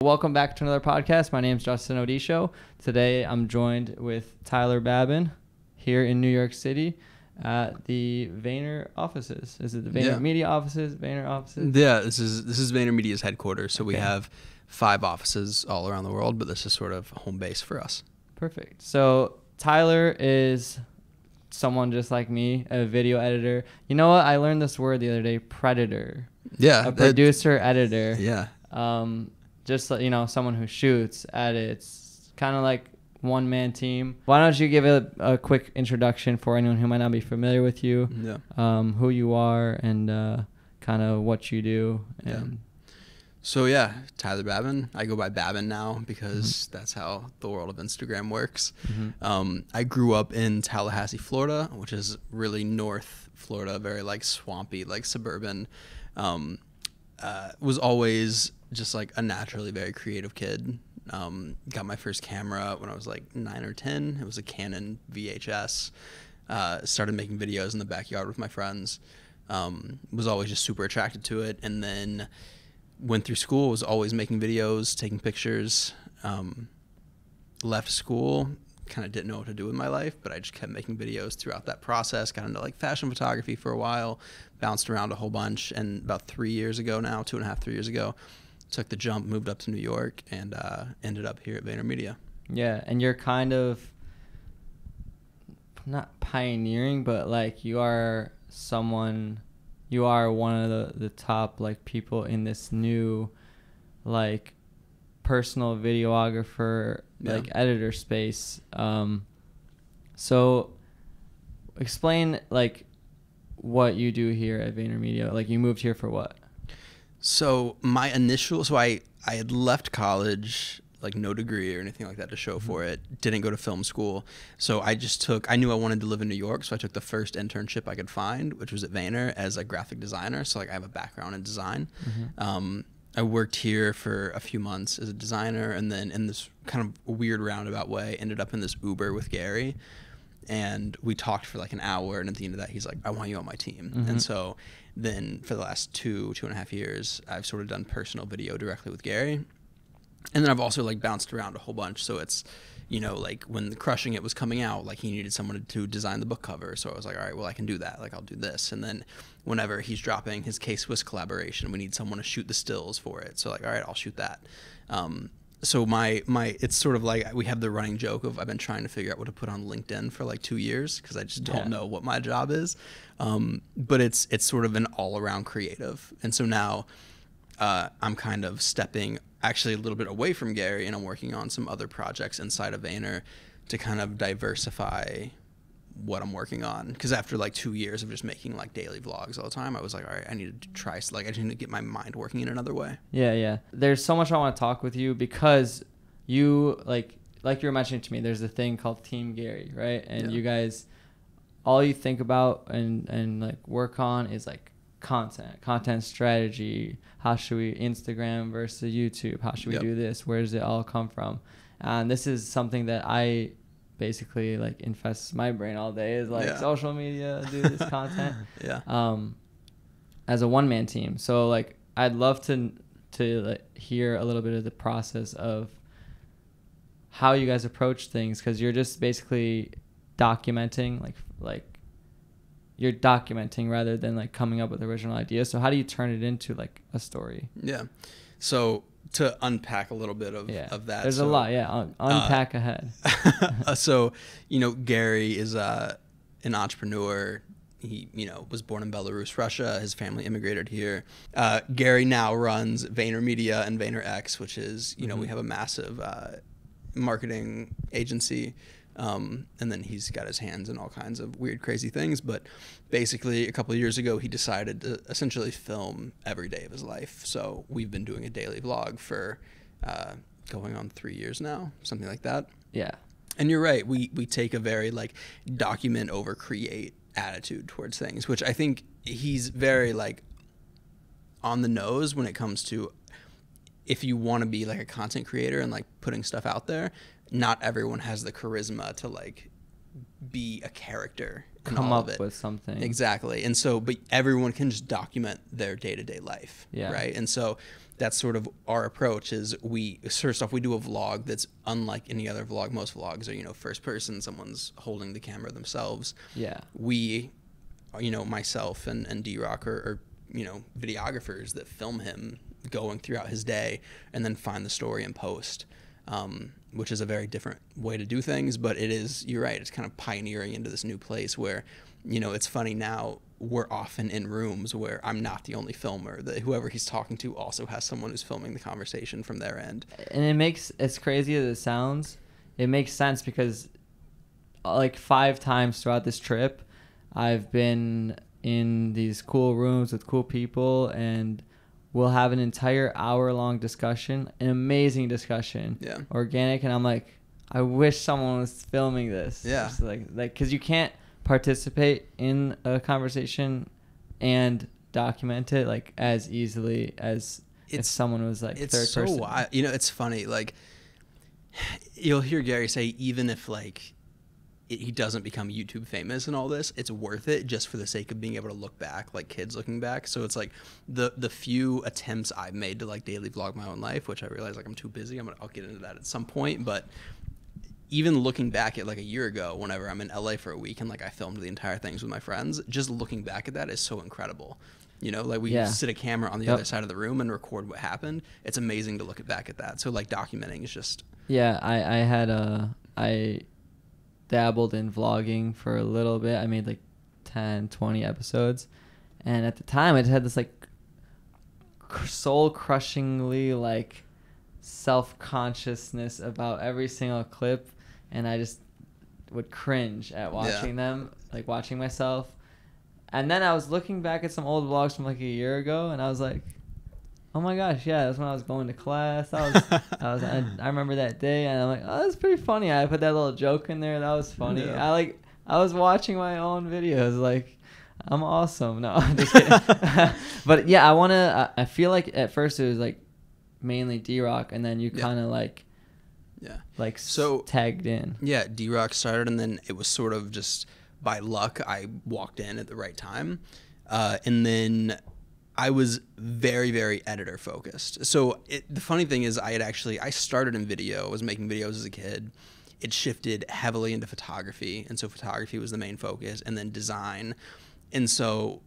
Welcome back to another podcast. My name is Justin Odisho. Today I'm joined with Tyler Babin here in New York City at the Vayner offices. Is it the Vayner Media offices? Vayner offices? Yeah, this is Vayner Media's headquarters. So we have 5 offices all around the world, but this is sort of home base for us. Perfect. So Tyler is someone just like me, a video editor. You know what? I learned this word the other day, predator. Yeah. A producer, editor. Yeah. Just, you know, someone who shoots, edits, kind of like one-man team. Why don't you give a quick introduction for anyone who might not be familiar with you, who you are, and kind of what you do. And So, Tyler Babin. I go by Babin now because that's how the world of Instagram works. I grew up in Tallahassee, Florida, which is really North Florida, very like swampy, like suburban. Was always just like a naturally very creative kid. Got my first camera when I was like 9 or 10. It was a Canon VHS. Started making videos in the backyard with my friends. Was always just super attracted to it. And then went through school, was always making videos, taking pictures. Left school, kind of didn't know what to do with my life, but I just kept making videos throughout that process. Got into like fashion photography for a while, bounced around a whole bunch, and about 3 years ago now, 2.5, 3 years ago, took the jump, moved up to New York, and ended up here at Vayner Media. Yeah, and you're kind of not pioneering, but like you are one of the top like people in this new like personal videographer like editor space. So explain like what you do here at Vayner Media. Like you moved here for what? So I had left college, like no degree or anything like that to show for it. Didn't go to film school. So I knew I wanted to live in New York. So I took the first internship I could find, which was at Vayner as a graphic designer. So like I have a background in design. I worked here for a few months as a designer, and then in this kind of weird roundabout way, ended up in this Uber with Gary. And we talked for like an hour, and at the end of that, he's like, I want you on my team. And so then for the last 2.5 years, I've sort of done personal video directly with Gary. And then I've also like bounced around a whole bunch. So it's, you know, like when Crushing It was coming out, like he needed someone to design the book cover. So I was like, all right, well, I can do that. Like I'll do this. And then whenever he's dropping his K-Swiss collaboration, we need someone to shoot the stills for it. So like, all right, I'll shoot that. So it's sort of like we have the running joke of I've been trying to figure out what to put on LinkedIn for like 2 years because I just don't know what my job is. But it's sort of an all around creative. And so now I'm kind of stepping actually a little bit away from Gary, and I'm working on some other projects inside of Vayner to kind of diversify what I'm working on. Because after like 2 years of just making like daily vlogs all the time, I was like, all right, I need to try, like I just need to get my mind working in another way. Yeah. There's so much I want to talk with you because you like you were mentioning to me, there's a thing called Team Gary, right? And you guys, all you think about and like work on is like content strategy. How should we Instagram versus YouTube? How should we do this? Where does it all come from? And this is something that I basically like infests my brain all day is like social media, do this content. As a one-man team. So like I'd love to like, hear a little bit of the process of how you guys approach things, because you're just basically documenting like you're documenting rather than like coming up with original ideas. So how do you turn it into like a story? So to unpack a little bit of that. There's a lot. Unpack ahead. So, you know, Gary is an entrepreneur. He, you know, was born in Belarus, Russia. His family immigrated here. Gary now runs Vayner Media and Vayner X, which is, you know, we have a massive marketing agency. And then he's got his hands in all kinds of weird, crazy things. But basically, a couple of years ago, he decided to essentially film every day of his life. So we've been doing a daily vlog for going on 3 years now, something like that. Yeah. And you're right. We take a very like document over create attitude towards things, which I think he's very like on the nose when it comes to if you want to be like a content creator and like putting stuff out there. Not everyone has the charisma to like be a character come up with something. Exactly. And so, but everyone can just document their day-to-day life, right? And so that's sort of our approach. Is we first off we do a vlog that's unlike any other vlog. Most vlogs are, you know, first person, someone's holding the camera themselves. Yeah. We, you know, myself and D-Rock are you know, videographers that film him going throughout his day and then find the story and post, which is a very different way to do things. But it is, you're right, it's kind of pioneering into this new place where, you know, it's funny now, we're often in rooms where I'm not the only filmer, that whoever he's talking to also has someone who's filming the conversation from their end. And it makes, as crazy as it sounds, it makes sense because like 5 times throughout this trip, I've been in these cool rooms with cool people, and we'll have an entire hour-long discussion, an amazing discussion, organic, and I'm like, I wish someone was filming this. Yeah. Just like, because you can't participate in a conversation and document it like as easily as if someone was like it's third so person. wild. You know, it's funny. Like, you'll hear Gary say, even if like he doesn't become YouTube famous and all this, it's worth it just for the sake of being able to look back, like kids looking back. So it's like the few attempts I've made to like daily vlog my own life, which I realize like I'm too busy. I'll get into that at some point. But even looking back at like a year ago, whenever I'm in LA for a week and like I filmed the entire things with my friends, just looking back at that is so incredible. You know, like we sit a camera on the other side of the room and record what happened. It's amazing to look back at that. So like documenting is just. Yeah, I dabbled in vlogging for a little bit. I made like 10, 20 episodes. And at the time I just had this like soul crushingly like self-consciousness about every single clip. And I just would cringe at watching them, like watching myself. And then I was looking back at some old vlogs from like a year ago, and I was like, oh my gosh, yeah, that's when I was going to class. I remember that day, and I'm like, oh, that's pretty funny. I put that little joke in there. That was funny. Yeah. I was watching my own videos, like, I'm awesome. No, I'm just kidding. But yeah, I feel like at first it was like mainly D-Rock, and then you kind of like, tagged in. Yeah, D-Rock started, and then it was sort of just by luck I walked in at the right time. And then I was very, very editor focused. So the funny thing is I started in video. I was making videos as a kid. It shifted heavily into photography. And so photography was the main focus, and then design. And so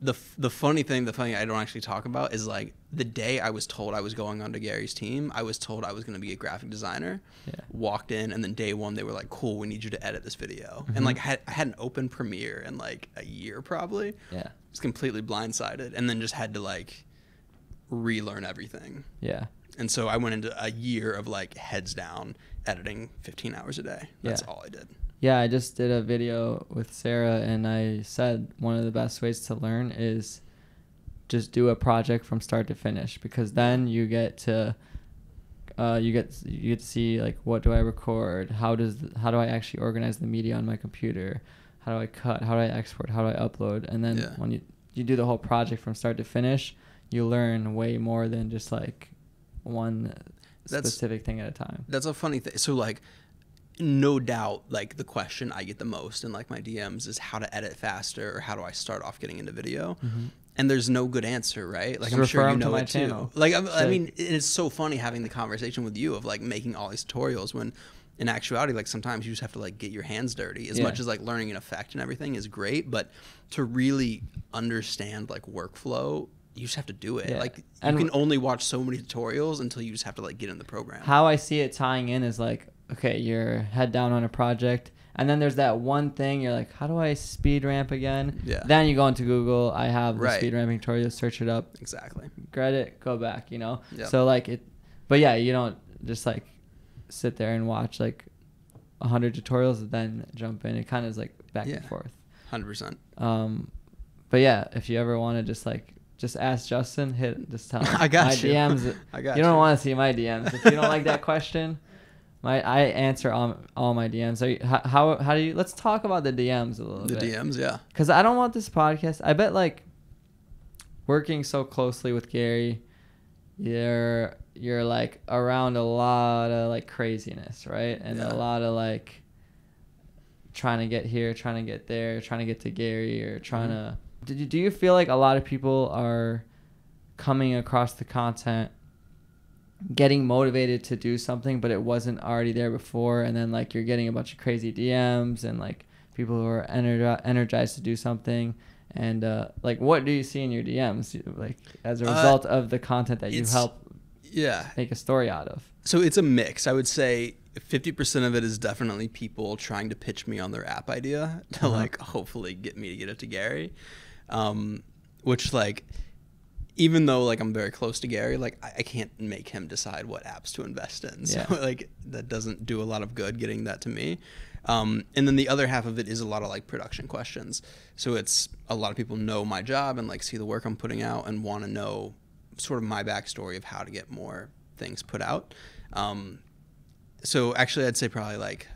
the funny thing I don't actually talk about is like the day I was told I was going onto Gary's team, I was told I was going to be a graphic designer. Yeah. Walked in, and then day one they were like, cool, we need you to edit this video. Mm-hmm. And like I hadn't opened Premiere in like a year probably. Yeah. Was completely blindsided, and then just had to like relearn everything. Yeah. And so I went into a year of like heads down editing 15 hours a day. That's all I did. Yeah, I just did a video with Sarah, and I said one of the best ways to learn is just do a project from start to finish, because then you get to see like, what do I record, how do I actually organize the media on my computer, how do I cut, how do I export, how do I upload, and then when you do the whole project from start to finish, you learn way more than just like one specific thing at a time. That's a funny thing. So like, no doubt, like the question I get the most in like my DMs is how to edit faster, or how do I start off getting into video. Mm-hmm. And there's no good answer, right? Like, I'm sure you know it too. Like, I mean, it's so funny having the conversation with you of like making all these tutorials, when in actuality, like sometimes you just have to like get your hands dirty. As much as like learning an effect and everything is great, but to really understand like workflow, you just have to do it. Like, you can only watch so many tutorials until you just have to like get in the program. How I see it tying in is like, okay, you're head down on a project, and then there's that one thing you're like, how do I speed ramp again? Yeah. Then you go into Google, I have the speed ramping tutorial, search it up. Exactly. Get it, go back, you know? Yep. So like but yeah, you don't just like sit there and watch like 100 tutorials and then jump in. It kind of is like back and forth. 100%. But yeah, if you ever want to just ask Justin, just tell him. I got you. DMs. You don't want to see my DMs. If you don't like that question, I answer all my DMs. How do you? Let's talk about the DMs a little bit. The DMs, yeah. Because I don't want this podcast. I bet like working so closely with Gary, you're like around a lot of like craziness, right? And a lot of like trying to get here, trying to get there, trying to get to Gary, or trying to. Do you feel like a lot of people are coming across the content, getting motivated to do something, but it wasn't already there before, and then like you're getting a bunch of crazy DMs and like people who are energized to do something, and like what do you see in your DMs like as a result of the content that you help make a story out of? So it's a mix. I would say 50% of it is definitely people trying to pitch me on their app idea to like hopefully get me to get it to Gary, which like, even though like I'm very close to Gary, like I can't make him decide what apps to invest in. So like that doesn't do a lot of good getting that to me. And then the other half of it is a lot of like production questions. So it's a lot of people know my job and like see the work I'm putting out and want to know sort of my backstory of how to get more things put out. So actually I'd say probably like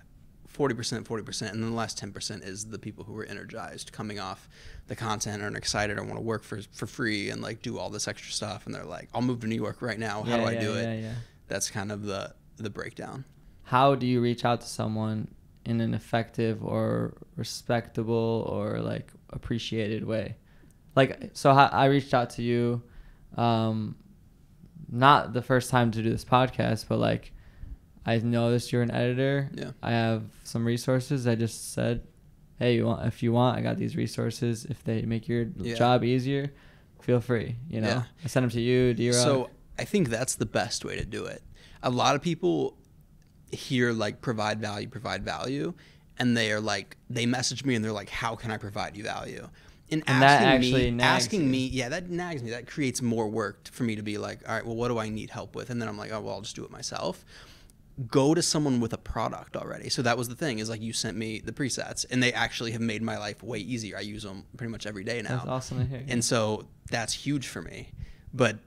40%, and then the last 10% is the people who are energized coming off the content and are excited or want to work for free and like do all this extra stuff, and they're like, I'll move to New York right now. How do I do it? Yeah. That's kind of the breakdown. How do you reach out to someone in an effective or respectable or like appreciated way? Like, so I reached out to you, not the first time to do this podcast, but like, I noticed you're an editor. Yeah. I have some resources. I just said, hey, if you want, I got these resources. If they make your job easier, feel free. You know, I sent them to you, D-Rock. So I think that's the best way to do it. A lot of people hear like provide value, and they are like, they message me and they're like, how can I provide you value? And asking me, that nags me. That creates more work for me to be like, all right, well, what do I need help with? And then I'm like, oh, well, I'll just do it myself. Go to someone with a product already. So that was the thing, is like you sent me the presets and they actually have made my life way easier. I use them pretty much every day now. That's awesome to hear. And so that's huge for me. But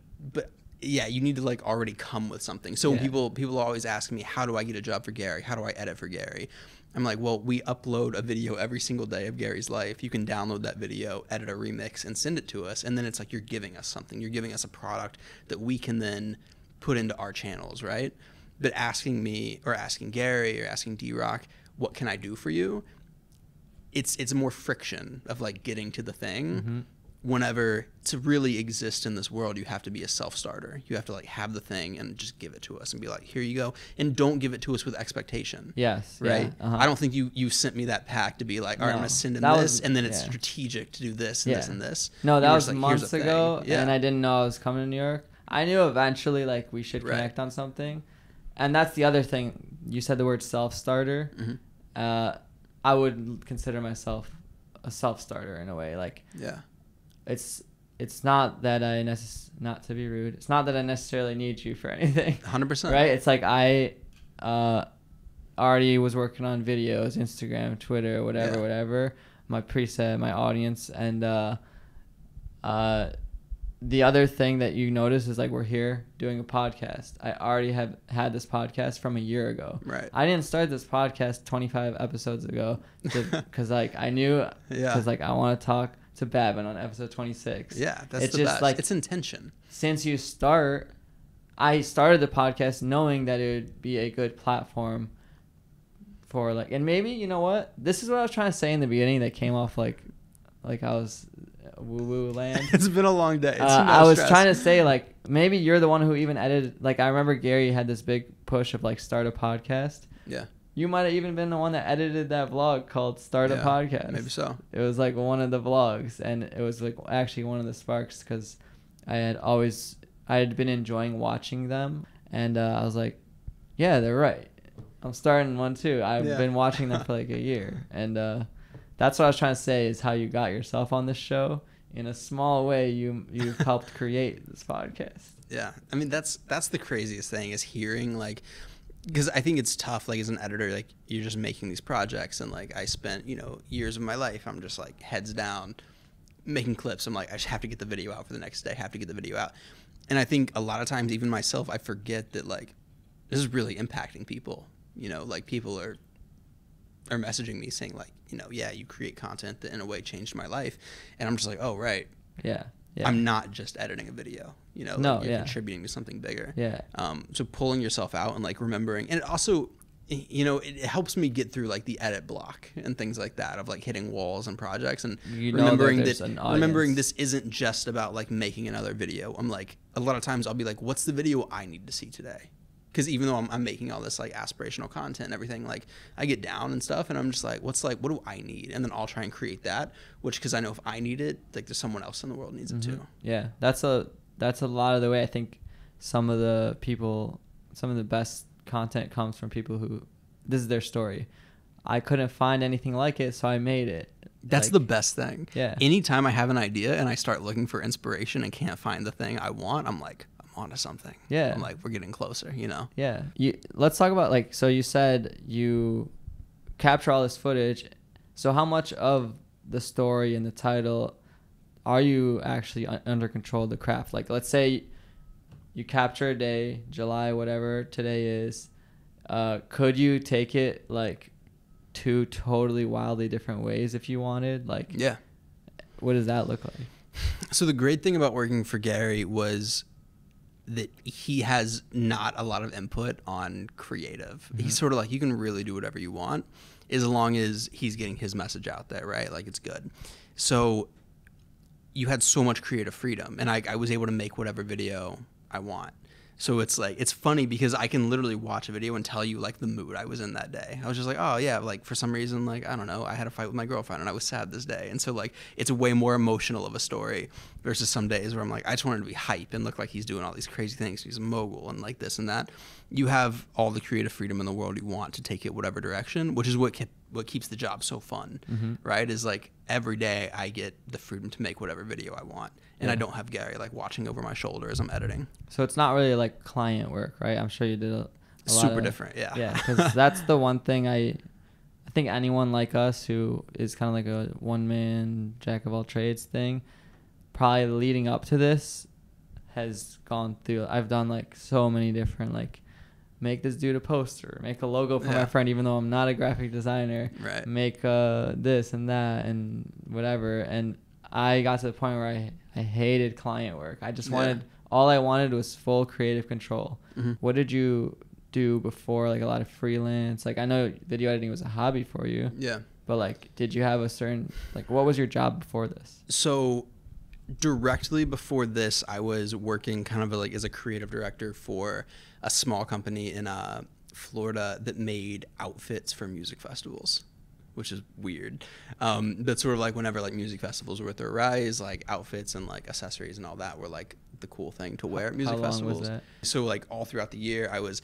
yeah, you need to like already come with something. So when people always ask me, how do I get a job for Gary? How do I edit for Gary? I'm like, well, we upload a video every single day of Gary's life. You can download that video, edit a remix, and send it to us. And then it's like you're giving us something. You're giving us a product that we can then put into our channels, right? But asking me or asking Gary or asking D-Rock, what can I do for you? It's more friction of like getting to the thing. Whenever to really exist in this world, you have to be a self-starter. You have to like have the thing and just give it to us and be like, here you go. And don't give it to us with expectation. Yes. Right? Yeah, I don't think you sent me that pack to be like, all right, I'm going to send in this, and then it's strategic to do this and this and this. No, that was like, months ago, and I didn't know I was coming to New York. I knew eventually like we should connect on something. And that's the other thing. You said the word self-starter. I would consider myself a self-starter in a way. Like, it's not that not to be rude. It's not that I necessarily need you for anything. 100%. Right? It's like I already was working on videos, Instagram, Twitter, whatever. My preset, my audience, and the other thing that you notice is like we're here doing a podcast. I already have had this podcast from a year ago. Right. I didn't start this podcast 25 episodes ago because like I knew because like I want to talk to Babin on episode 26. Yeah, that's it's the just best. Like it's intention. Since I started the podcast knowing that it would be a good platform for like, and maybe you know what, this is what I was trying to say in the beginning that came off like I was woo land. It's been a long day. I was trying to say like maybe you're the one who even edited. Like I remember Gary had this big push of like start a podcast. Yeah. You might have even been the one that edited that vlog called Start a Podcast. Maybe so. It was like one of the vlogs, and it was like actually one of the sparks because I had been enjoying watching them, and I was like, yeah, they're right. I'm starting one too. I've been watching them for like a year, and that's what I was trying to say is how you got yourself on this show. In a small way, you've helped create this podcast. Yeah, I mean that's the craziest thing is hearing like, because I think it's tough like as an editor, like you're just making these projects and like I spent years of my life I'm just like heads down making clips. I'm like I just have to get the video out for the next day, have to get the video out. And I think a lot of times even myself I forget that like this is really impacting people. Like people are messaging me saying like, you create content that in a way changed my life. And I'm just like, oh, right. Yeah. I'm not just editing a video, you're contributing to something bigger. Yeah. So pulling yourself out and like remembering, and also you know, it helps me get through like the edit block and things like that of like hitting walls and projects, and remembering this isn't just about like making another video. I'm like, a lot of times I'll be like, what's the video I need to see today? Because even though I'm making all this like aspirational content and everything, like I get down and stuff, and I'm just like, what do I need? And then I'll try and create that, which, because I know if I need it, like there's someone else in the world needs it too. Yeah, that's a lot of the way I think some of the best content comes from people who, this is their story. I couldn't find anything like it, so I made it. That's like the best thing. Yeah. Anytime I have an idea and I start looking for inspiration and can't find the thing I want, I'm like, I'm onto something. Yeah. I'm like, we're getting closer, you know? Yeah. Let's talk about, like, so you said you capture all this footage. So how much of the story and the title are you actually under control of the craft? Like, let's say you capture a day, July, whatever today is. Could you take it like 2 totally wildly different ways if you wanted? Like, yeah. What does that look like? So the great thing about working for Gary was that he has not a lot of input on creative. Mm-hmm. He's sort of like, you can really do whatever you want as long as he's getting his message out there, right? Like, it's good. So you had so much creative freedom, and I was able to make whatever video I want. So it's like, it's funny because I can literally watch a video and tell you like the mood I was in that day. I was just like, oh yeah, like for some reason, like, I don't know, I had a fight with my girlfriend and I was sad this day. And so like, it's way more emotional of a story versus some days where I'm like, I just wanted to be hype and look like he's doing all these crazy things. He's a mogul and like this and that. You have all the creative freedom in the world you want to take it whatever direction, which is what keeps the job so fun, right? Is like every day I get the freedom to make whatever video I want. And I don't have Gary like watching over my shoulder as I'm editing. So it's not really like client work, right? I'm sure you did a super lot of, different, yeah. Yeah, because that's the one thing I think anyone like us who is kind of like a one-man jack of all trades thing, probably leading up to this has gone through. I've done like so many different, like, make this dude a poster, make a logo for my friend, even though I'm not a graphic designer, right? Make this and that and whatever. And I got to the point where I hated client work. I just wanted, all I wanted was full creative control. What did you do before, like a lot of freelance? Like, I know video editing was a hobby for you. Yeah. But like, did you have a certain, like, what was your job before this? So directly before this, I was working kind of like as a creative director for a small company in Florida that made outfits for music festivals, which is weird. That's sort of like whenever like music festivals were at their rise, like outfits and like accessories and all that were like the cool thing to wear at music festivals. How long was that? So like all throughout the year, I was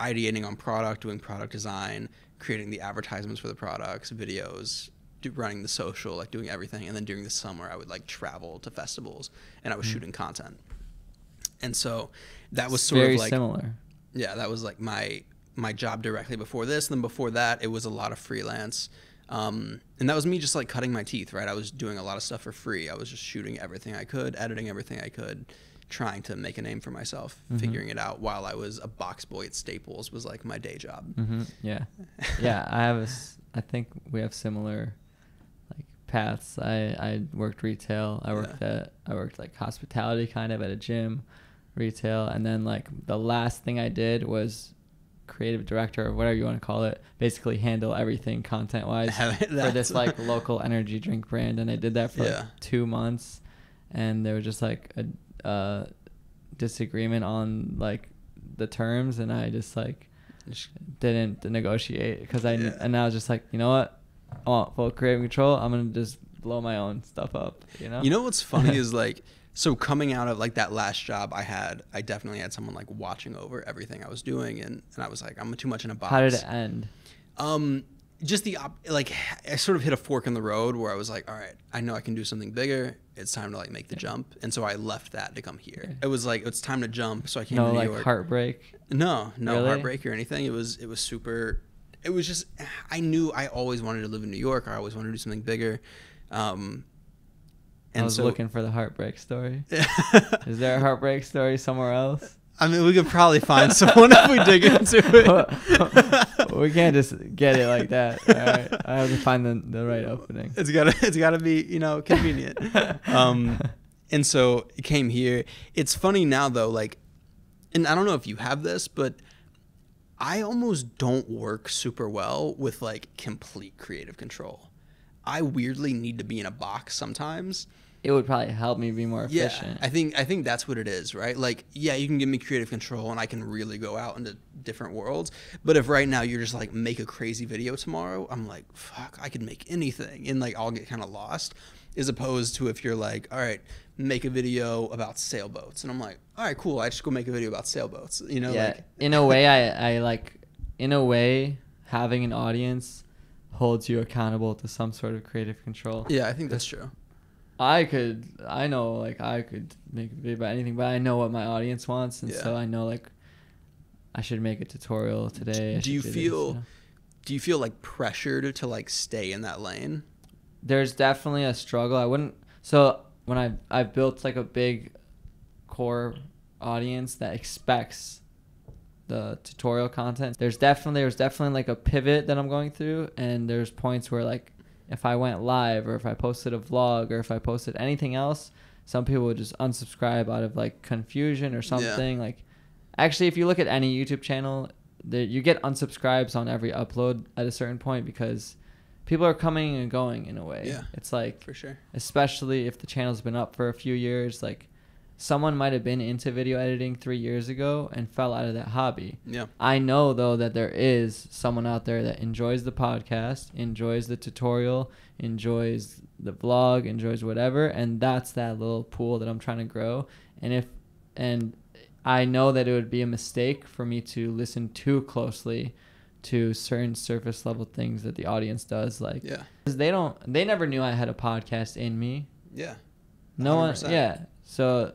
ideating on product, doing product design, creating the advertisements for the products, videos, running the social, like doing everything. And then during the summer, I would like travel to festivals and I was shooting content. And so that was sort of like similar. Yeah, that was like my job directly before this. And then before that, it was a lot of freelance. And that was me just like cutting my teeth, right? I was doing a lot of stuff for free. I was just shooting everything I could, editing everything I could, trying to make a name for myself, figuring it out while I was a box boy at Staples was like my day job. Yeah. Yeah, I think we have similar like paths. I worked retail. I worked like hospitality kind of at a gym, retail, and then like the last thing I did was creative director or whatever you want to call it, basically handle everything content wise for this like local energy drink brand. And I did that for like 2 months, and there was just like a disagreement on like the terms, and I just like didn't negotiate because and I was just like, you know what, I want full creative control. I'm gonna just blow my own stuff up, you know what's funny is like, so coming out of like that last job I definitely had someone like watching over everything I was doing, and I was like, I'm too much in a box. How did it end? Just like I sort of hit a fork in the road where I was like, all right, I know I can do something bigger. It's time to like make the jump. And so I left that to come here. It was like, it's time to jump. So I came to New York. No like heartbreak? No really? Heartbreak or anything. It was super, it was just, I knew I always wanted to live in New York. I always wanted to do something bigger. And I was looking for the heartbreak story. Is there a heartbreak story somewhere else? I mean, we could probably find someone if we dig into it. We can't just get it like that. All right, I have to find the right opening. It's gotta be convenient. And so it came here. It's funny now though, like, and I don't know if you have this, but I almost don't work super well with like complete creative control. I weirdly need to be in a box sometimes. It would probably help me be more efficient. Yeah, I think that's what it is, right? Like, yeah, you can give me creative control and I can really go out into different worlds. But if right now you're just like, make a crazy video tomorrow, I'm like, fuck, I could make anything, and like I'll get kind of lost. As opposed to if you're like, all right, make a video about sailboats, and I'm like, all right, cool, I just go make a video about sailboats, you know? Yeah, Like, in a way, I like, in a way, having an audience holds you accountable to some sort of creative control. yeah, I think that's true. I could make a video about anything, but I know what my audience wants, and so I know like I should make a tutorial today. Do you feel like pressured to like stay in that lane? There's definitely a struggle. I wouldn't. So when I've built like a big core audience that expects the tutorial content, there's definitely like a pivot that I'm going through, and there's points where like if I went live or if I posted a vlog or if I posted anything else, some people would just unsubscribe out of like confusion or something. Yeah. Like, actually, if you look at any YouTube channel, you get unsubscribes on every upload at a certain point because people are coming and going in a way. Yeah, it's like, for sure. Especially if the channel's been up for a few years, like someone might have been into video editing 3 years ago and fell out of that hobby. Yeah. I know though that there is someone out there that enjoys the podcast, enjoys the tutorial, enjoys the vlog, enjoys whatever, and that's that little pool that I'm trying to grow. And I know that it would be a mistake for me to listen too closely to certain surface level things that the audience does, like, yeah, because they never knew I had a podcast in me. Yeah, 100%. No one. Yeah. So,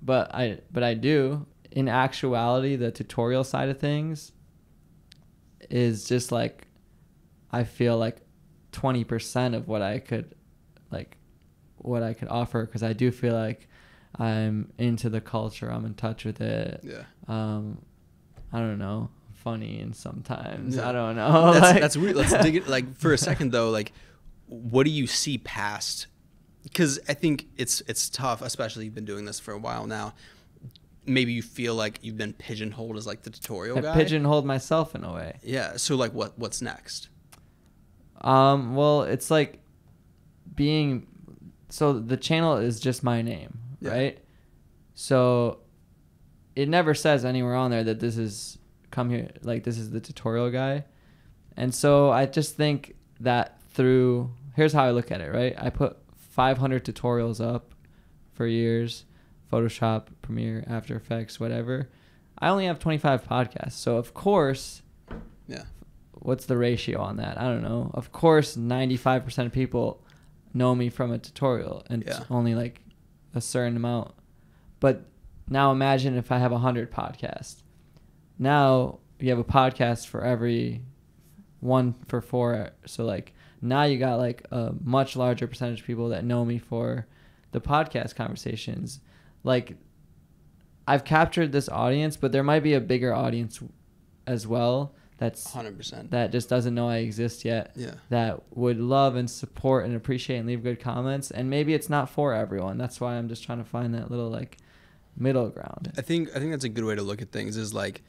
but I do. In actuality, the tutorial side of things is just like, I feel like 20% of what I could offer, because I do feel like I'm into the culture. I'm in touch with it. Yeah. I don't know. Funny, and sometimes I don't know. That's weird. Let's dig it like for a second though. Like, what do you see past? Because I think it's tough, especially you've been doing this for a while now. Maybe you feel like you've been pigeonholed as like the tutorial guy. I pigeonholed myself in a way. Yeah. So like, what's next? Well, it's like so the channel is just my name, right? So it never says anywhere on there that this is come here, like this is the tutorial guy. And so I just think that here's how I look at it, right? I put 500 tutorials up for years, Photoshop, Premiere, After Effects, whatever. I only have 25 podcasts. So of course, what's the ratio on that? I don't know. Of course, 95% of people know me from a tutorial, and it's only like a certain amount. But now imagine if I have 100 podcasts. Now you have a podcast for every 1 for 4. So like now you got like a much larger percentage of people that know me for the podcast conversations. Like, I've captured this audience, but there might be a bigger audience as well. That's 100%. That just doesn't know I exist yet. Yeah. That would love and support and appreciate and leave good comments. And maybe it's not for everyone. That's why I'm just trying to find that little like middle ground. I think that's a good way to look at things, is like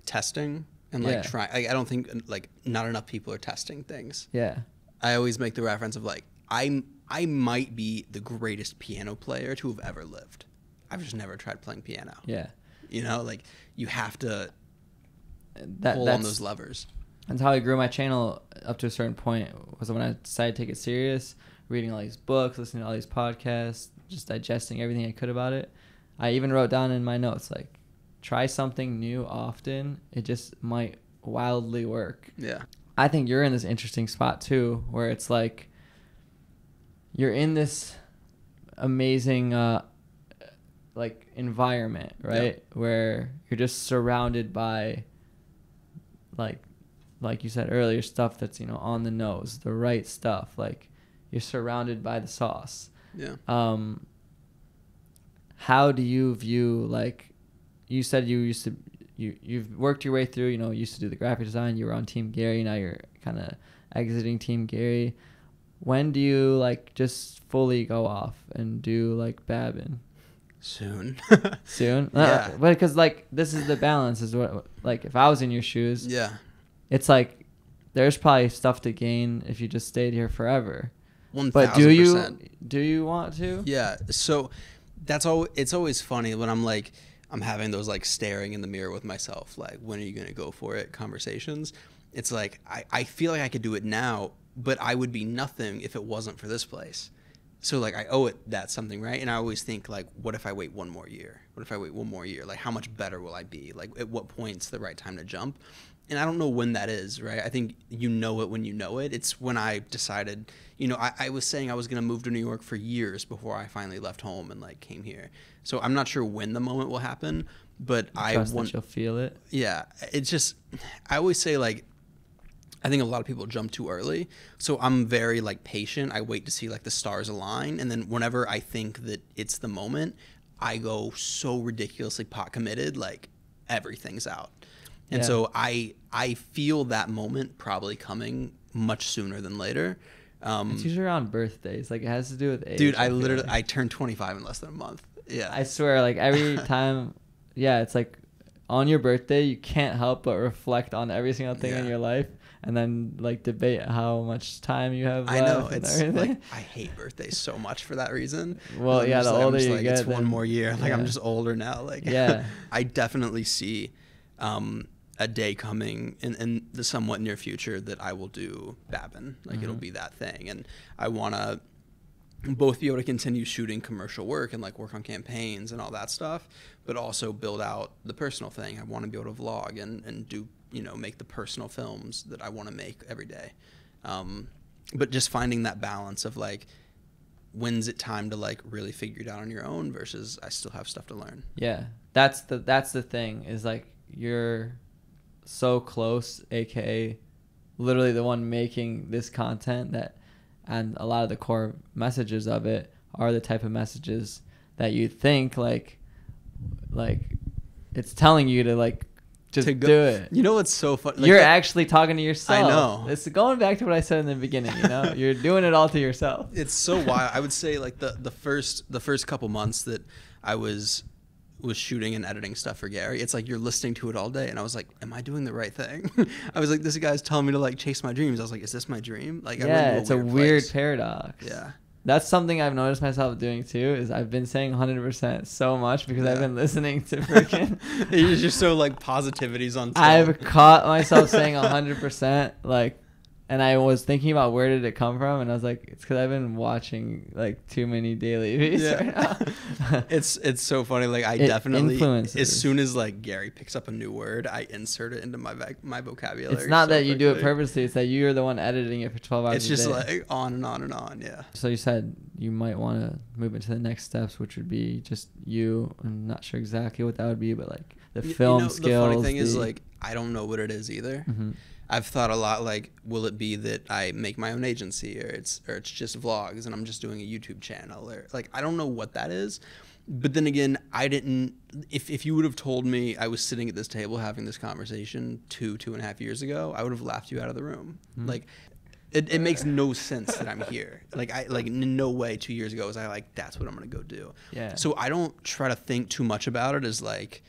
testing and like trying. I don't think like not enough people are testing things. Yeah. I always make the reference of like, I might be the greatest piano player to have ever lived. I've just never tried playing piano. Yeah. You know, like you have to pull on those levers. That's how I grew my channel up to a certain point, was when I decided to take it serious, reading all these books, listening to all these podcasts, just digesting everything I could about it. I even wrote down in my notes, like, try something new often. It just might wildly work. Yeah. I think you're in this interesting spot too, where it's like you're in this amazing like environment, right? Yep. Where you're just surrounded by like you said earlier, stuff that's, you know, on the nose, the right stuff. Like, you're surrounded by the sauce. Yeah. How do you view, like, you said you've worked your way through, you know, used to do the graphic design, you were on Team Gary, now you're kind of exiting Team Gary. When do you like just fully go off and do like Babin? Soon. Soon? Yeah. But because, like, this is the balance. Is what, like, if I was in your shoes, Yeah. it's like there's probably stuff to gain if you just stayed here forever. 1000%. But do you want to? Yeah. So it's always funny when I'm having those like staring in the mirror with myself, like, when are you going to go for it conversations. It's like, I feel like I could do it now, but I would be nothing if it wasn't for this place. So like I owe it that something, right? And I always think like, what if I wait one more year? What if I wait one more year? Like, how much better will I be? Like, at what point's the right time to jump? And I don't know when that is, right? I think you know it when you know it. It's when I decided, I was saying I was going to move to New York for years before I finally left home and like came here. So I'm not sure when the moment will happen, but I trust that you'll feel it. Yeah. It's just, I always say like, I think a lot of people jump too early. So I'm very like patient. I wait to see like the stars align. And then whenever I think that it's the moment, I go so ridiculously pot committed, like everything's out. And so I feel that moment probably coming much sooner than later. It's usually around birthdays. Like, it has to do with age. Dude, I turned 25 in less than a month. Yeah. I swear, like, every time, it's like on your birthday, you can't help but reflect on every single thing in your life. And then, like, debate how much time you have left. I know. And It's everything. like, I hate birthdays so much for that reason. Well, the older you get. It's one more year. Like, yeah. I'm just older now. Like, I definitely see a day coming in the somewhat near future that I will do Babin. Like, it'll be that thing. And I want to both be able to continue shooting commercial work and, like, work on campaigns and all that stuff, but also build out the personal thing. I want to be able to vlog and do, make the personal films that I want to make every day. But just finding that balance of, like, when's it time to, like, really figure it out on your own versus I still have stuff to learn. Yeah. That's the thing is, like, you're so close, aka literally the one making this content, and a lot of the core messages of it are the type of messages that you think like it's telling you to, like, just do it. You know what's so fun? Like, you're actually talking to yourself. I know. It's going back to what I said in the beginning. You're doing it all to yourself. It's so wild. I would say like the first couple months that I was shooting and editing stuff for Gary, it's like you're listening to it all day, and I was like, am I doing the right thing? I was like, this guy's telling me to, like, chase my dreams. I was like, is this my dream? Like, it's a weird paradox. Yeah, that's something I've noticed myself doing too. Is I've been saying 100% so much because I've been listening to freaking. You're just so, like, positivity's on top. I've caught myself saying 100%, like. And I was thinking about where did it come from, and I was like, it's because I've been watching, like, too many daily views right now. It's so funny. Like, I definitely influences. As soon as, like, Gary picks up a new word, I insert it into my vocabulary. It's not that you do it purposely; it's that you're the one editing it for 12 hours. It's just like on and on and on. Yeah. So you said you might want to move into the next steps, which would be just you. I'm not sure exactly what that would be, but, like, the film skills. The funny thing is, like, I don't know what it is either. Mm-hmm. I've thought a lot, like, will it be that I make my own agency, or it's just vlogs and I'm just doing a YouTube channel, or, like, I don't know what that is. But then again, I didn't, if you would have told me I was sitting at this table having this conversation 2.5 years ago, I would have laughed you out of the room. Mm-hmm. Like, it makes no sense that I'm here. Like, in no way 2 years ago was I like, that's what I'm going to go do. Yeah. So I don't try to think too much about it as, like,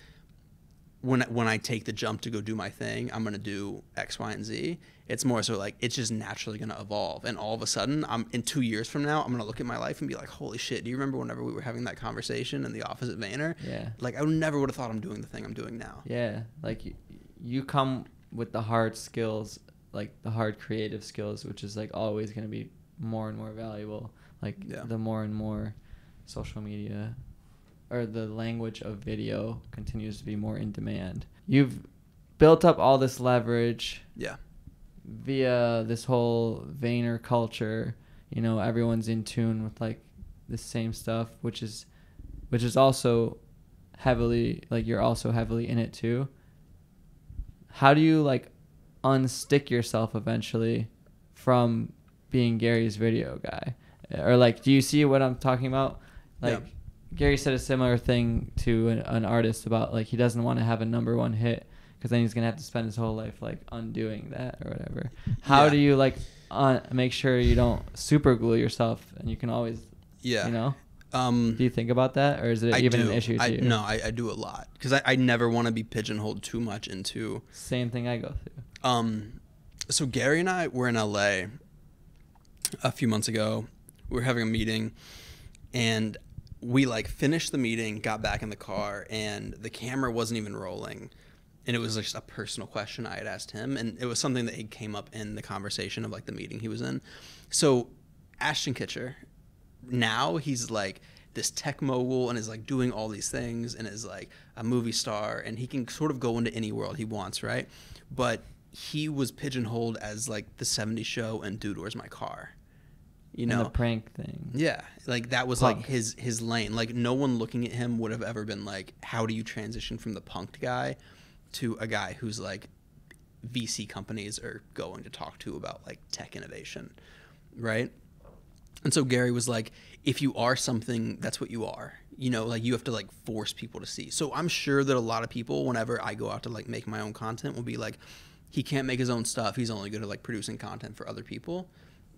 when I take the jump to go do my thing, I'm going to do X, Y, and Z. It's more so like it's just naturally going to evolve. And all of a sudden, in 2 years from now, I'm going to look at my life and be like, holy shit, do you remember whenever we were having that conversation in the office at Vayner? Yeah. Like, I never would have thought I'm doing the thing I'm doing now. Yeah. Like, you come with the hard skills, like the hard creative skills, which is, like, always going to be more and more valuable. Like, the more and more social media or the language of video continues to be more in demand. You've built up all this leverage via this whole Vayner culture. Everyone's in tune with, like, the same stuff, which is also heavily, like, you're also heavily in it too. How do you, like, unstick yourself eventually from being Gary's video guy? Or, like, do you see what I'm talking about? Like, Gary said a similar thing to an artist about, like, he doesn't want to have a number one hit because then he's going to have to spend his whole life, like, undoing that or whatever. How do you, like, make sure you don't super glue yourself and you can always, Do you think about that, or is it even an issue to you? No, I do a lot because I never want to be pigeonholed too much into. Same thing I go through. So Gary and I were in LA a few months ago. We were having a meeting, and we like finished the meeting, got back in the car, and the camera wasn't even rolling. And it was just a personal question I had asked him, and it was something that came up in the conversation of like the meeting he was in. So Ashton Kutcher, now he's like this tech mogul and is like doing all these things and is like a movie star, and he can sort of go into any world he wants, right? But he was pigeonholed as like the 70s show and Dude, Where's My Car? You know, and the prank thing. Yeah, like that was Punk. like his lane. Like no one looking at him would have ever been like, how do you transition from the punked guy to a guy who's like VC companies are going to talk to about like tech innovation, right? And so Gary was like, if you are something, that's what you are. You know, like you have to like force people to see. So I'm sure that a lot of people, whenever I go out to like make my own content, will be like, he can't make his own stuff. He's only good at like producing content for other people.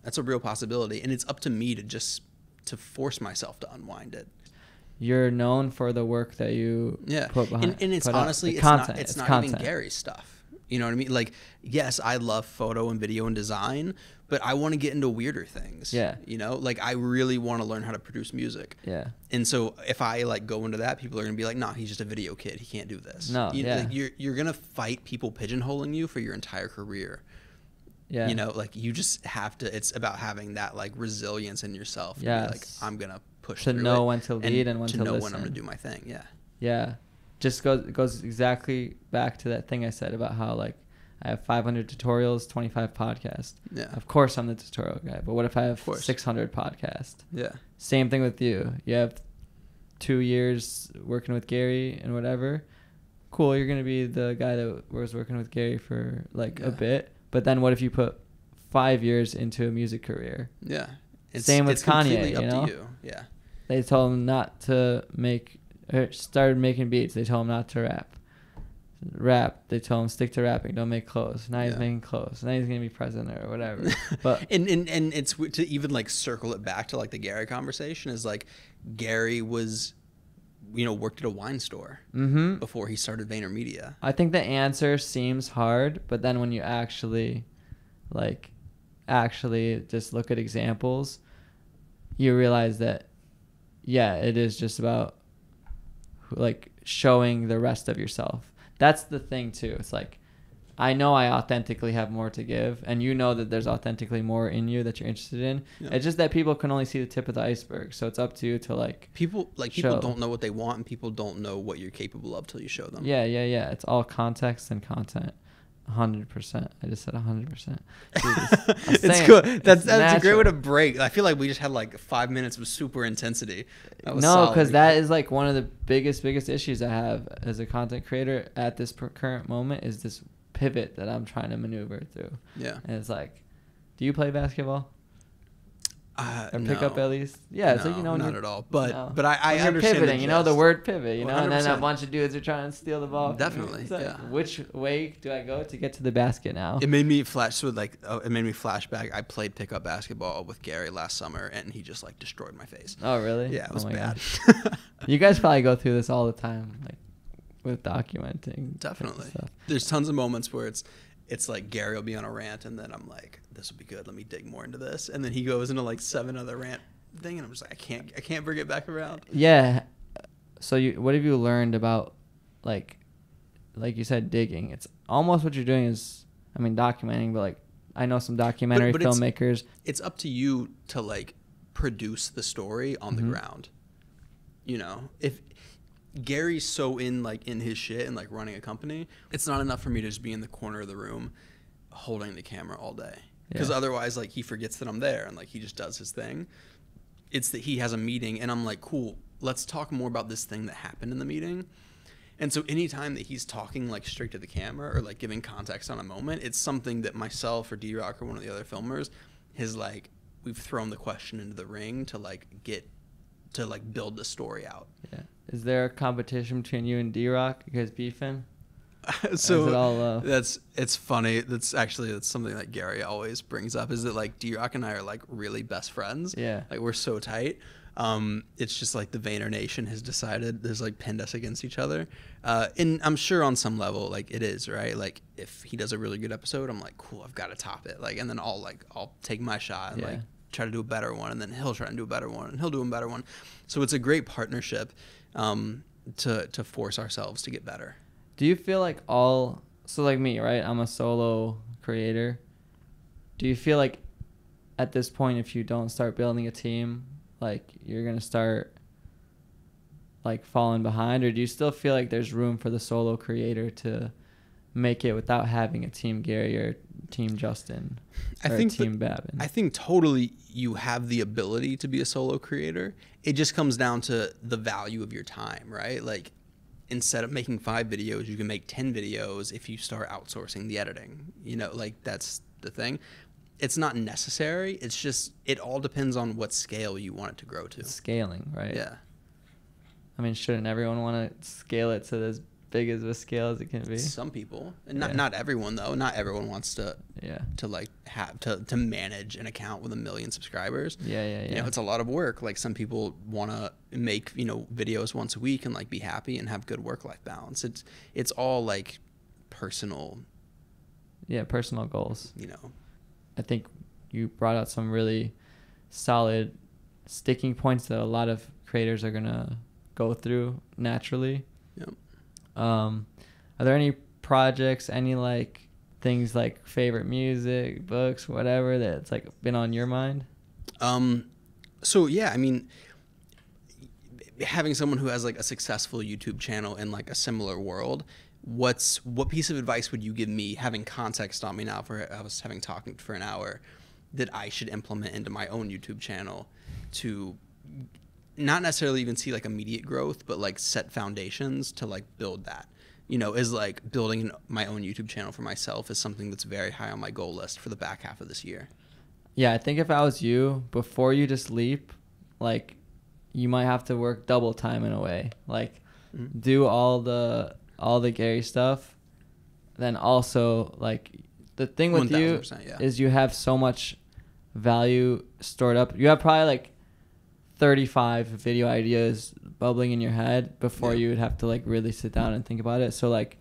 That's a real possibility. And it's up to me to force myself to unwind it. You're known for the work that you put behind. And it's honestly, it's not even Gary's stuff. You know what I mean? Like, yes, I love photo and video and design, but I want to get into weirder things. Yeah. You know, like I really want to learn how to produce music. Yeah. And so if I like go into that, people are going to be like, nah, he's just a video kid. He can't do this. No, like, you're going to fight people pigeonholing you for your entire career. Yeah. You know, like you just have to, it's about having that like resilience in yourself. Yeah. Like I'm going to push to through know it when to lead and when to know listen. when I'm going to do my thing. Yeah. Yeah. Just goes exactly back to that thing I said about how like I have 500 tutorials, 25 podcasts. Yeah. Of course I'm the tutorial guy, but what if I have 600 podcasts? Yeah. Same thing with you. You have 2 years working with Gary and whatever. Cool, you're going to be the guy that was working with Gary for like a bit. But then what if you put 5 years into a music career? Yeah. Same with Kanye, up you know? to you. Yeah. They told him not to started making beats. They told him not to rap. They told him stick to rapping. Don't make clothes. Now he's making clothes. Now he's gonna be president or whatever. But and it's to even like circle it back to like the Gary conversation is like Gary was, you know, worked at a wine store before he started VaynerMedia. I think the answer seems hard, but then when you actually just look at examples, you realize that it is just about like showing the rest of yourself. That's the thing too. It's like, I know I authentically have more to give, and you know that there's authentically more in you that you're interested in. Yeah. It's just that people can only see the tip of the iceberg. So it's up to you to people don't know what they want, and people don't know what you're capable of till you show them. Yeah. It's all context and content. 100%. I just said 100%. It's cool. That's a great way to break. I feel like we just had like 5 minutes of super intensity. No, because that is like one of the biggest issues I have as a content creator at this current moment is this pivot that I'm trying to maneuver through. Yeah. And it's like, do you play basketball? Or pick no. up at least? Yeah, it's like, you know, not at all. But I understand pivoting. You know, the word pivot. You know, 100%. And then a bunch of dudes are trying to steal the ball. Definitely. It's like, yeah. Which way do I go to get to the basket now? It made me flashback. I played pickup basketball with Gary last summer, and he just like destroyed my face. Oh really? Yeah, it was bad. You guys probably go through this all the time, like with documenting. Definitely. There's tons of moments where it's like Gary will be on a rant, and then I'm like, this will be good. Let me dig more into this. And then he goes into like 7 other rant thing, and I'm just like, I can't bring it back around. Yeah. So what have you learned about like you said, digging? It's almost what you're doing is, I mean, documenting, but like I know some documentary filmmakers. It's up to you to like produce the story on the ground. You know, if Gary's so in his shit and like running a company, it's not enough for me to just be in the corner of the room holding the camera all day, because otherwise like he forgets that I'm there and like he just does his thing. It's that he has a meeting and I'm like, cool, let's talk more about this thing that happened in the meeting. And so anytime that he's talking like straight to the camera or like giving context on a moment, it's something that myself or D-Rock or one of the other filmers has like, we've thrown the question into the ring to like build the story out. Yeah. Is there a competition between you and D-Rock? You guys beefing? So it's funny. That's something that Gary always brings up, is that like D-Rock and I are like really best friends. Yeah. Like we're so tight. It's just like the Vayner Nation has decided, there's like pinned us against each other. And I'm sure on some level, like it is, right? Like if he does a really good episode, I'm like, cool, I've got to top it. Like, and then I'll take my shot and like try to do a better one. And then he'll try and do a better one and he'll do a better one. So it's a great partnership, to force ourselves to get better. Do you feel like so like me, right? I'm a solo creator. Do you feel like at this point, if you don't start building a team, like you're going to start like falling behind, or do you still feel like there's room for the solo creator to make it without having a team Gary or team Justin or team Babin? I think totally you have the ability to be a solo creator. It just comes down to the value of your time, right? Like instead of making 5 videos, you can make 10 videos if you start outsourcing the editing. You know, like that's the thing. It's not necessary. It's just, it all depends on what scale you want it to grow to. It's scaling, right? Yeah. I mean, shouldn't everyone want to scale it to as big as a scale as it can be? Some people, and not everyone though. Not everyone wants to like have to manage an account with 1 million subscribers. Yeah. You know, it's a lot of work. Like some people want to make, you know, videos once a week and like be happy and have good work-life balance. It's all like personal. Yeah, personal goals. You know. I think you brought out some really solid sticking points that a lot of creators are going to go through naturally. Yep. Are there any projects, any like things like favorite music, books, whatever that's like been on your mind? So yeah, I mean, having someone who has like a successful YouTube channel in like a similar world, what piece of advice would you give me, having context on me now for I was having talking for an hour, that I should implement into my own YouTube channel to not necessarily even see like immediate growth, but like set foundations to like build that? You know, is like building my own YouTube channel for myself is something that's very high on my goal list for the back half of this year. Yeah, I think if I was you, before you just leap, like you might have to work double time in a way. Like do all the Gary stuff. Then also like the thing with you is you have so much value stored up. You have probably like 35 video ideas bubbling in your head before you would have to like really sit down and think about it. So like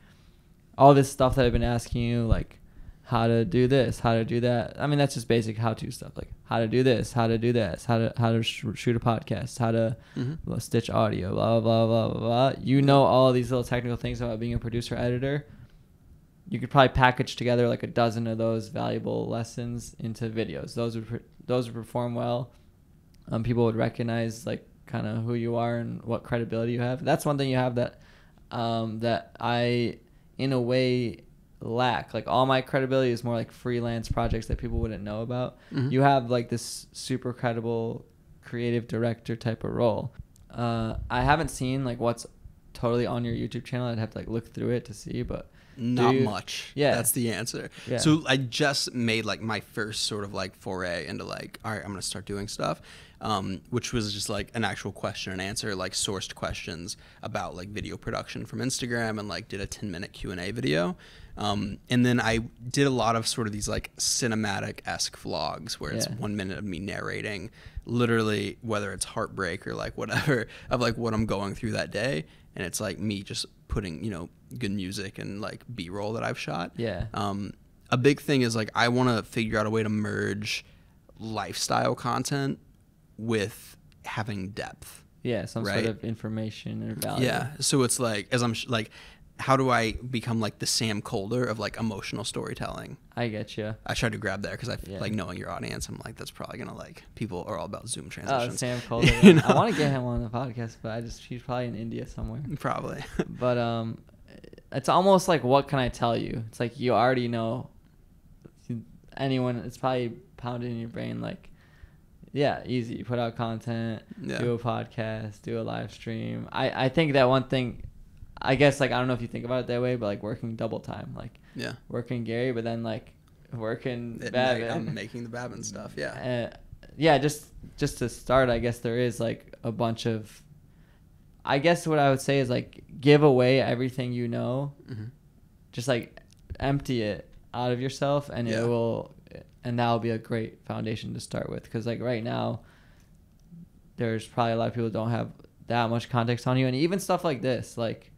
all this stuff that I've been asking you, like how to do this, how to do that. I mean, that's just basic how-to stuff, like how to do this, how to do this, how to shoot a podcast, how to stitch audio, blah, blah, blah, blah, blah. You know, all these little technical things about being a producer editor. You could probably package together like a dozen of those valuable lessons into videos. Those would perform well. People would recognize like kind of who you are and what credibility you have. That's one thing you have that that I, in a way, lack. Like all my credibility is more like freelance projects that people wouldn't know about. You have like this super credible creative director type of role. I haven't seen like what's totally on your YouTube channel. I'd have to like look through it to see, but not much. Yeah, that's the answer. Yeah. So I just made like my first sort of like foray into like, all right, I'm gonna start doing stuff, which was just like an actual question and answer, like sourced questions about like video production from Instagram, and like did a 10-minute Q&A video. And then I did a lot of sort of these like cinematic-esque vlogs where it's 1 minute of me narrating literally, whether it's heartbreak or like whatever, of like what I'm going through that day. And it's like me just putting, you know, good music and like B-roll that I've shot. Yeah. A big thing is like I want to figure out a way to merge lifestyle content with having depth. Yeah, some sort of information or value. Yeah. So it's like, as I'm like, how do I become like the Sam Colder of like emotional storytelling? I get you. I tried to grab that because I like knowing your audience. I'm like, that's probably gonna like, people are all about Zoom transitions. Oh, Sam Colder. You know? I want to get him on the podcast, but he's probably in India somewhere. Probably. But it's almost like, what can I tell you? It's like you already know. Anyone, it's probably pounded in your brain like, yeah, easy. Put out content, do a podcast, do a live stream. I think that one thing, I guess, like, I don't know if you think about it that way, but like working double time, like working Gary, but then like working Babin. I'm making the Babin stuff. Yeah. Just to start, I guess there is like a bunch of, I guess what I would say is like give away everything you know, just like empty it out of yourself, and it will, and that'll be a great foundation to start with. Because like right now, there's probably a lot of people who don't have that much context on you. And even stuff like this, like,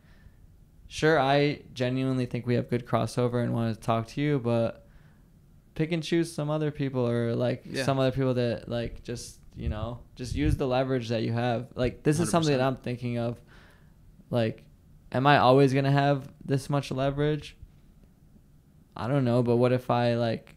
sure, I genuinely think we have good crossover and want to talk to you, but pick and choose some other people, or like some other people that like just, you know, just use the leverage that you have. Like, this is 100%. Something that I'm thinking of. Like, am I always going to have this much leverage? I don't know, but what if I like,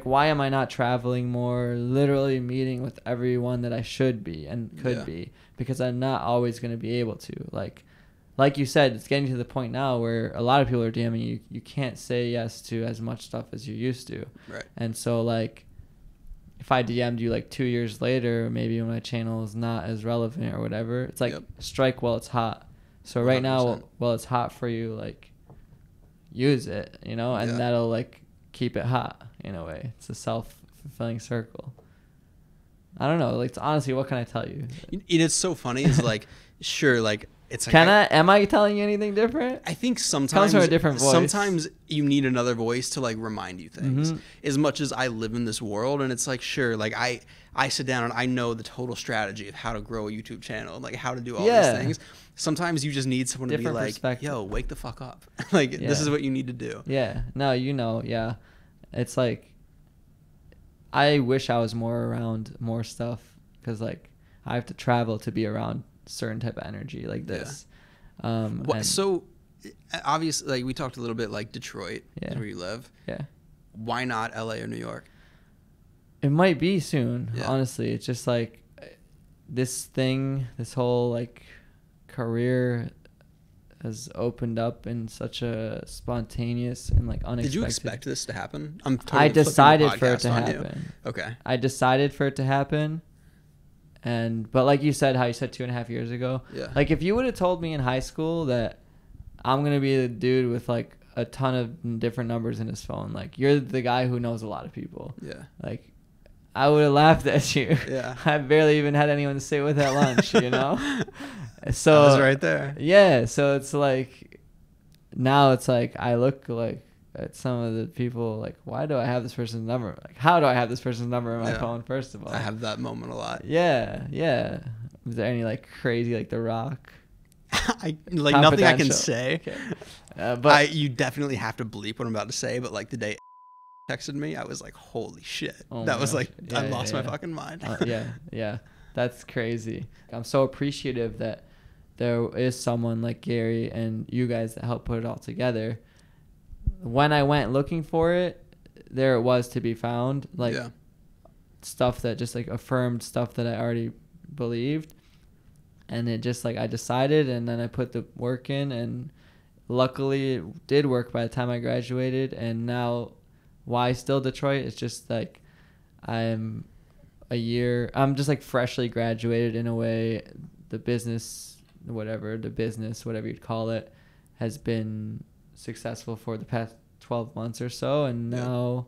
why am I not traveling more, literally meeting with everyone that I should be and could be? Because I'm not always going to be able to. Like you said, it's getting to the point now where a lot of people are DMing you. You can't say yes to as much stuff as you used to. Right. And so, like, if I DM'd you, like, 2 years later, maybe when my channel is not as relevant or whatever, it's like, strike while it's hot. So right 100%. Now, while it's hot for you, like, use it, you know? And that'll, like, keep it hot in a way. It's a self-fulfilling circle. I don't know. Like, honestly, what can I tell you? It's so funny. It's like, sure, like, it's like, am I telling you anything different? I think sometimes comes from a different voice. Sometimes you need another voice to like remind you things. As much as I live in this world, and it's like, sure, like I sit down and I know the total strategy of how to grow a YouTube channel and like how to do all these things. Sometimes you just need someone different to be like, yo, wake the fuck up. Like, this is what you need to do. Yeah. No, you know, it's like, I wish I was more around more stuff, because like I have to travel to be around certain type of energy like this. So obviously, like, we talked a little bit, like, Detroit is where you live. Why not LA or New York? It might be soon. Honestly, it's just like this whole like career has opened up in such a spontaneous and like unexpected. Did you expect this to happen? I decided for it to happen. Okay. I decided for it to happen. But like you said, how you said 2.5 years ago, like, if you would have told me in high school that I'm going to be the dude with like a ton of different numbers in his phone, like, you're the guy who knows a lot of people. Like, I would have laughed at you. I barely even had anyone to sit with at lunch, you know? So I was right there. Yeah. So it's like, now it's like, I look like at some of the people, like, why do I have this person's number? Like, how do I have this person's number in my phone, first of all? I have that moment a lot. Yeah. Was there any like crazy, like The Rock? Like, nothing I can say. Okay. But you definitely have to bleep what I'm about to say, but like the day texted me, I was like, holy shit. That was like, I lost my fucking mind. Yeah. That's crazy. I'm so appreciative that there is someone like Gary and you guys that help put it all together. When I went looking for it, there it was to be found. Like, stuff that just like affirmed stuff that I already believed. And it just like, I decided, and then I put the work in, and luckily it did work by the time I graduated. And now, why still Detroit? It's just like, I'm just like freshly graduated in a way. The business, whatever you'd call it, has been successful for the past 12 months or so, and now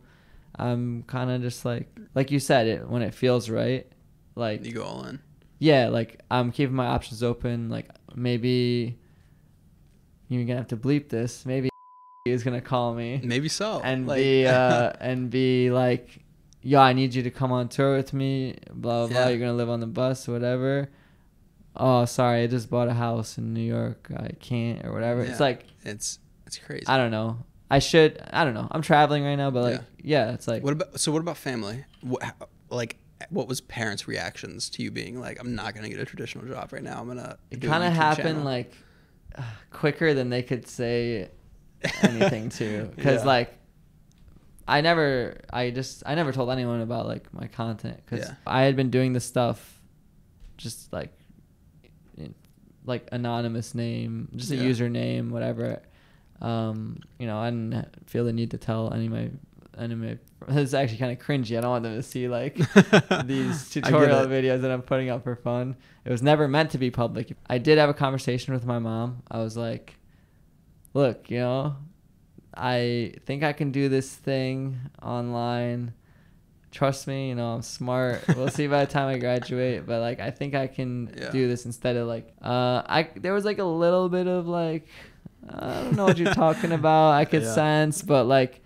I'm kind of just like you said, when it feels right, like, you go all in. Like, I'm keeping my options open. Like, maybe you're gonna have to bleep this, maybe is gonna call me, maybe so, and like, be like, yo, I need you to come on tour with me, blah blah blah, you're gonna live on the bus or whatever. Oh, sorry, I just bought a house in New York, I can't, or whatever. It's like, it's crazy. I don't know. I don't know. I'm traveling right now, but like, it's like. What about family? What was parents' reactions to you being like, I'm not gonna get a traditional job right now. I'm gonna. It kind of happened like quicker than they could say anything to, because like, I never told anyone about like my content, because I had been doing this stuff, just like anonymous name, just a username, whatever. You know, I didn't feel the need to tell any of my it's actually kind of cringy. I don't want them to see like these tutorial videos that I'm putting up for fun. It was never meant to be public. I did have a conversation with my mom. I was like, look, you know, I think I can do this thing online. Trust me, you know, I'm smart. We'll see by the time I graduate, but like, I think I can do this instead of like, there was like a little bit of like, I don't know what you're talking about. I could sense, but like,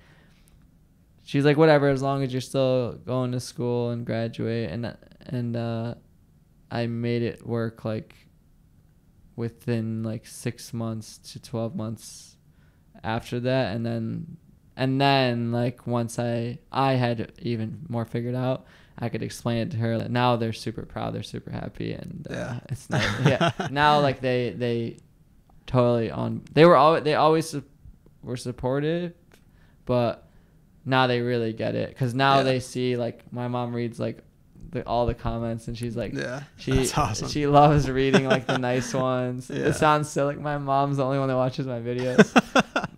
she's like, whatever, as long as you're still going to school and graduate. And I made it work like within like 6 months to 12 months after that. And then like once I had even more figured out, I could explain it to her. Now they're super proud, they're super happy, and it's nice. Yeah. Now like they totally they always were supportive, but now they really get it, because now they see, like, my mom reads like all the comments, and she's like, that's awesome. She loves reading like the nice ones. It sounds silly. Like, my mom's the only one that watches my videos.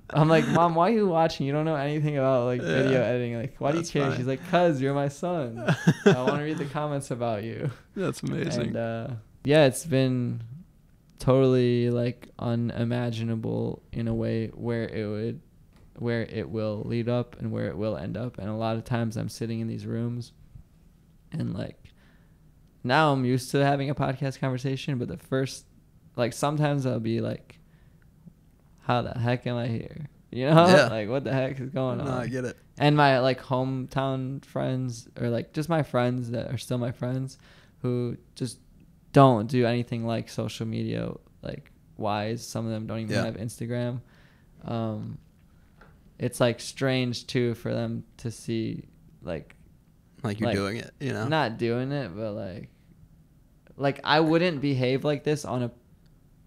I'm like, Mom, why are you watching? You don't know anything about like video editing. Like, why do you care? She's like, 'cause you're my son. I want to read the comments about you. That's amazing. And it's been totally like unimaginable in a way where it will lead up and where it will end up. And a lot of times I'm sitting in these rooms, and like now I'm used to having a podcast conversation, but the first, like, sometimes I'll be like, how the heck am I here? You know, like, what the heck is going on? No, I get it. And my like hometown friends, or like just my friends that are still my friends, who just don't do anything like social media like wise. Some of them don't even have Instagram. It's like strange too for them to see like you're doing it, you know? Not doing it, but like I wouldn't behave like this on a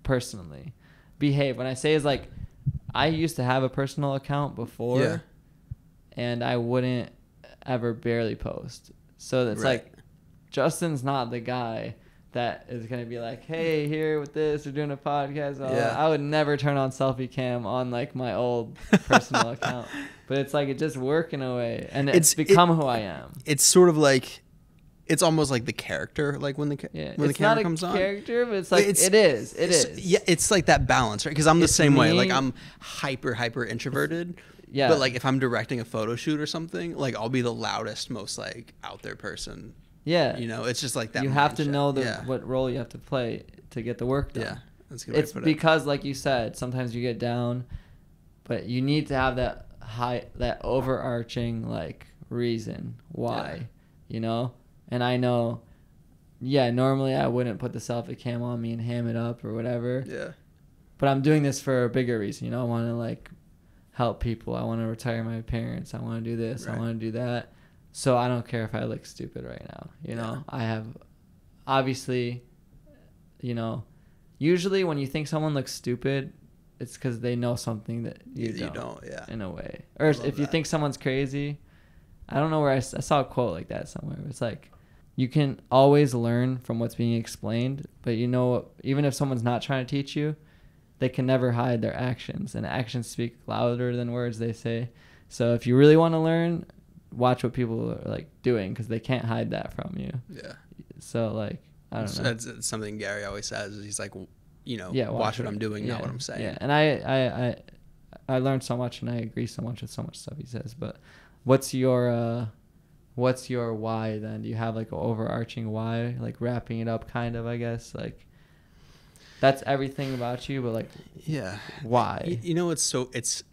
personally. Behave, when I say, is like, I used to have a personal account before, and I wouldn't ever barely post. So it's like, Justin's not the guy that is going to be like, hey, here with this, we're doing a podcast. I would never turn on selfie cam on like my old personal account. But it's like, it just work in a way, and it's become who I am. It's sort of like, it's almost like the character, like when the camera comes on. It's not a character, but it's like, it is. Yeah, it's like that balance, right? Because I'm the same way. Like, I'm hyper introverted. Yeah. But like, if I'm directing a photo shoot or something, like, I'll be the loudest, most like out there person. Yeah. You know, it's just like that. You have to know what role you have to play to get the work done. Yeah. That's a good way to put it. Because, like you said, sometimes you get down, but you need to have that overarching like reason why, you know? And I know, normally I wouldn't put the selfie cam on me and ham it up or whatever. Yeah. But I'm doing this for a bigger reason. You know, I want to like help people. I want to retire my parents. I want to do this. I want to do that. So I don't care if I look stupid right now. You know, I have, obviously, you know, usually when you think someone looks stupid, it's because they know something that you don't, in a way. Or if you think someone's crazy, I don't know where I saw a quote like that somewhere. It's like, you can always learn from what's being explained, but you know, even if someone's not trying to teach you, they can never hide their actions, and actions speak louder than words, they say. So if you really want to learn, watch what people are like doing, because they can't hide that from you. Yeah. So like, I don't know. That's something Gary always says. He's like, you know, watch what I'm doing, not what I'm saying. Yeah. And I learned so much, and I agree so much with so much stuff he says. But what's your why then? Do you have like an overarching why, like wrapping it up kind of, I guess? Like, that's everything about you, but like, why? You know, it's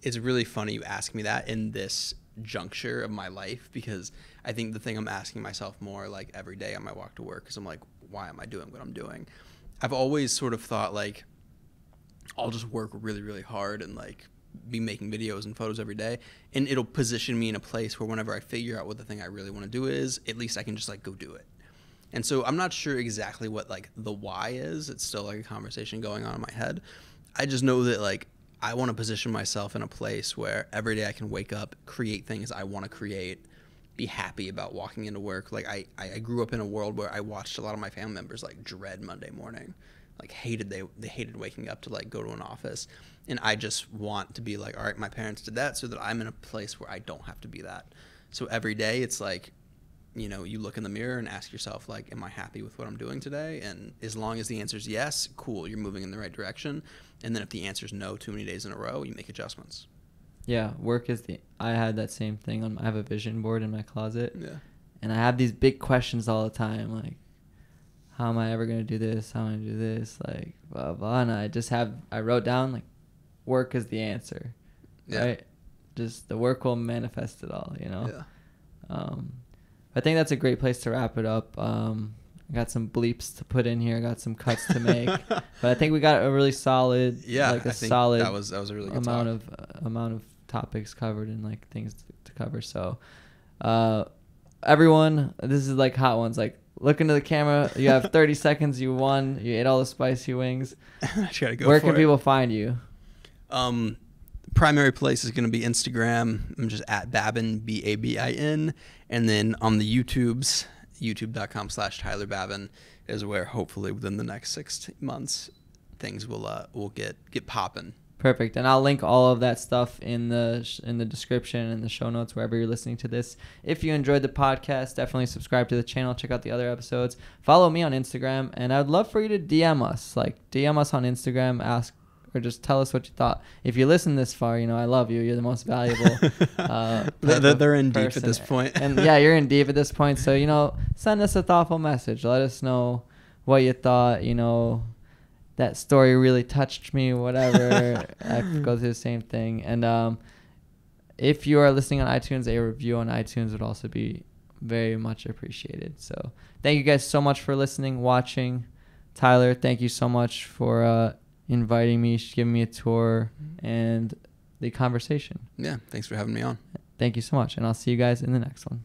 really funny you ask me that in this juncture of my life, because I think the thing I'm asking myself more like every day on my walk to work is, I'm like, why am I doing what I'm doing? I've always sort of thought like, I'll just work really, really hard and like be making videos and photos every day, and it'll position me in a place where whenever I figure out what the thing I really want to do is, at least I can just like go do it. And so I'm not sure exactly what like the why is. It's still like a conversation going on in my head. I just know that like, I want to position myself in a place where every day I can wake up, create things I want to create, be happy about walking into work. Like, I grew up in a world where I watched a lot of my family members like dread Monday morning, like they hated waking up to like go to an office. And I just want to be like, all right, my parents did that, so that I'm in a place where I don't have to be that. So every day it's like, you know, you look in the mirror and ask yourself, like, am I happy with what I'm doing today? And as long as the answer is yes, cool, you're moving in the right direction. And then if the answer is no too many days in a row, you make adjustments. Yeah, work is I had that same thing. I have a vision board in my closet. Yeah. And I have these big questions all the time, like, how am I ever going to do this? How am I going to do this? Like, blah, blah. And I wrote down, like, work is the answer. Yeah. Right? Just the work will manifest it all, you know? Yeah. I think that's a great place to wrap it up. I got some bleeps to put in here. I got some cuts to make. But I think we got a really solid, I think solid that was a really good amount of topics covered and like things to cover. So, everyone, this is like Hot Ones. Like, look into the camera. You have 30 seconds. You won. You ate all the spicy wings. I gotta go. Where can people find you? Primary place is going to be Instagram. I'm just at Babin, Babin. And then on the YouTubes, youtube.com/Tyler Babin is where hopefully within the next 6 months things will get popping. Perfect. And I'll link all of that stuff in the description and the show notes wherever you're listening to this. If you enjoyed the podcast, definitely subscribe to the channel. Check out the other episodes. Follow me on Instagram. And I'd love for you to DM us. Like, DM us on Instagram. Ask or just tell us what you thought. If you listen this far, I love you. You're the most valuable. They're in deep at this point. And yeah, you're in deep at this point. So, send us a thoughtful message. Let us know what you thought. That story really touched me, whatever. I go through the same thing. And if you are listening on iTunes, a review on iTunes would also be very much appreciated. So thank you guys so much for listening, watching. Tyler, thank you so much for inviting me, giving me a tour, and the conversation. Yeah, thanks for having me on. Thank you so much, and I'll see you guys in the next one.